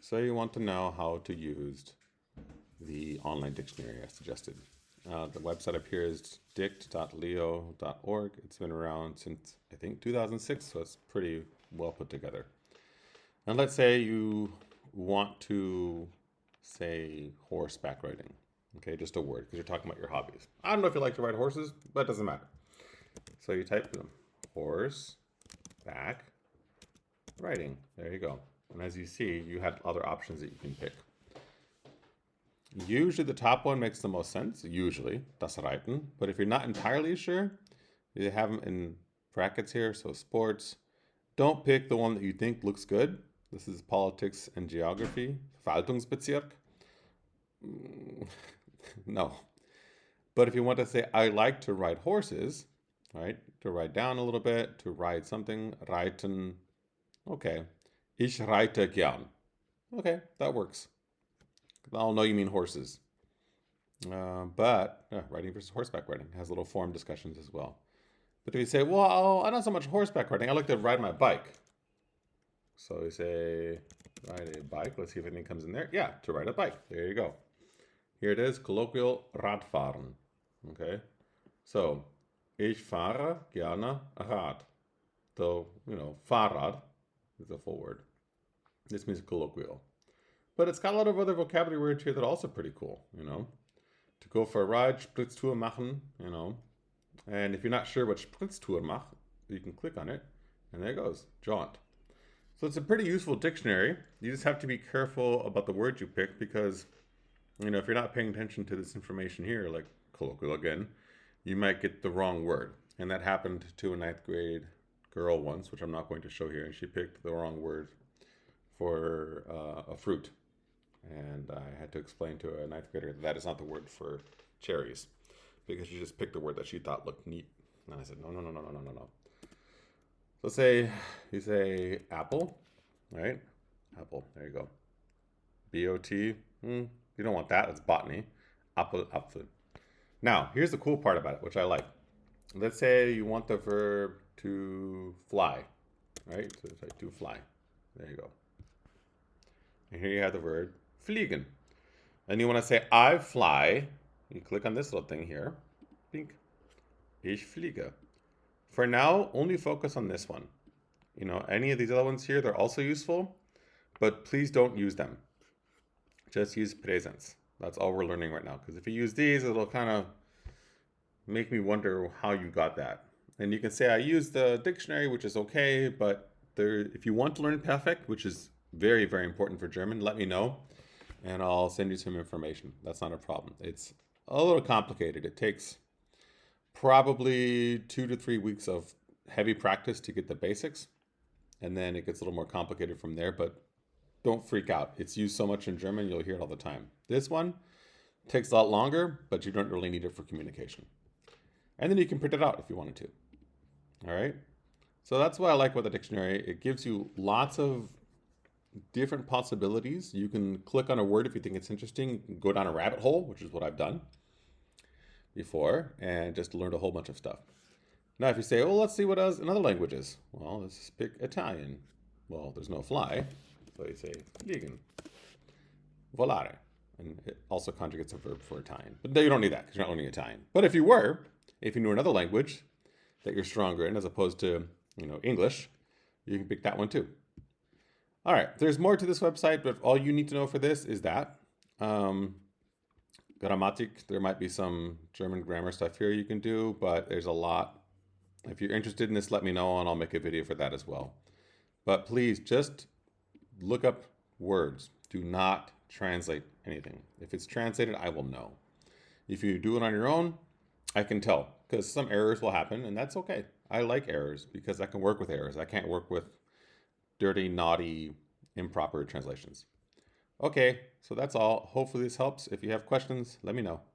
So you want to know how to use the online dictionary as suggested. The website up here is dict.leo.org. It's been around since, I think, 2006, so it's pretty well put together. And let's say you want to say horseback riding. Okay, just a word, because you're talking about your hobbies. I don't know if you like to ride horses, but it doesn't matter. So you type them, horse, back, riding. There you go. And as you see, you had other options that you can pick. Usually the top one makes the most sense, usually, das Reiten. But if you're not entirely sure, you have them in brackets here, so sports. Don't pick the one that you think looks good. This is politics and geography, Verwaltungsbezirk. No. But if you want to say, I like to ride horses, right? To ride down a little bit, to ride something, reiten. Okay. Ich reite gern. Okay, that works. I'll know you mean horses. But riding versus horseback riding has little forum discussions as well. But if you say, well, I don't so much horseback riding, I like to ride my bike. So you say, ride a bike. Let's see if anything comes in there. Yeah, to ride a bike. There you go. Here it is, colloquial Radfahren. Okay. So, ich fahre gerne Rad. So, Fahrrad is a full word. This means colloquial. But it's got a lot of other vocabulary words here that are also pretty cool, To go for a ride, Spritztour machen, And if you're not sure what Spritztour macht, you can click on it, and there it goes, jaunt. So it's a pretty useful dictionary. You just have to be careful about the words you pick because, if you're not paying attention to this information here, like colloquial again, you might get the wrong word. And that happened to a 9th grade girl once, which I'm not going to show here, and she picked the wrong word for a fruit. And I had to explain to a 9th grader that is not the word for cherries because she just picked the word that she thought looked neat. And I said, no. So say you say apple, right? Apple, there you go. B-O-T, you don't want that, it's botany. Apple, Apfel. Now, here's the cool part about it, which I like. Let's say you want the verb to fly, right? So it's like to fly. There you go. And here you have the word fliegen. And you want to say, I fly. You click on this little thing here. Pink. Ich fliege. For now, only focus on this one. Any of these other ones here, they're also useful, but please don't use them. Just use presence. That's all we're learning right now. Because if you use these, it'll kind of make me wonder how you got that. And you can say, I use the dictionary, which is okay, but if you want to learn perfect, which is very, very important for German, let me know and I'll send you some information. That's not a problem. It's a little complicated. It takes probably 2 to 3 weeks of heavy practice to get the basics. And then it gets a little more complicated from there, but don't freak out. It's used so much in German, you'll hear it all the time. This one takes a lot longer, but you don't really need it for communication. And then you can print it out if you wanted to. All right. So that's what I like about the dictionary. It gives you lots of different possibilities. You can click on a word if you think it's interesting. You can go down a rabbit hole, which is what I've done before, and just learned a whole bunch of stuff. Now, if you say, well, let's see what else in other languages. Well, let's pick Italian. Well, there's no fly, so you say fliegen, volare. And it also conjugates a verb for Italian. But you don't need that because you're not learning Italian. But if you knew another language that you're stronger in as opposed to, English, you can pick that one too. All right, there's more to this website, but all you need to know for this is that. Grammatik, there might be some German grammar stuff here you can do, but there's a lot. If you're interested in this, let me know and I'll make a video for that as well. But please just look up words. Do not translate anything. If it's translated, I will know. If you do it on your own, I can tell because some errors will happen and that's okay. I like errors because I can work with errors. I can't work with dirty, naughty, improper translations. Okay, so that's all. Hopefully this helps. If you have questions, let me know.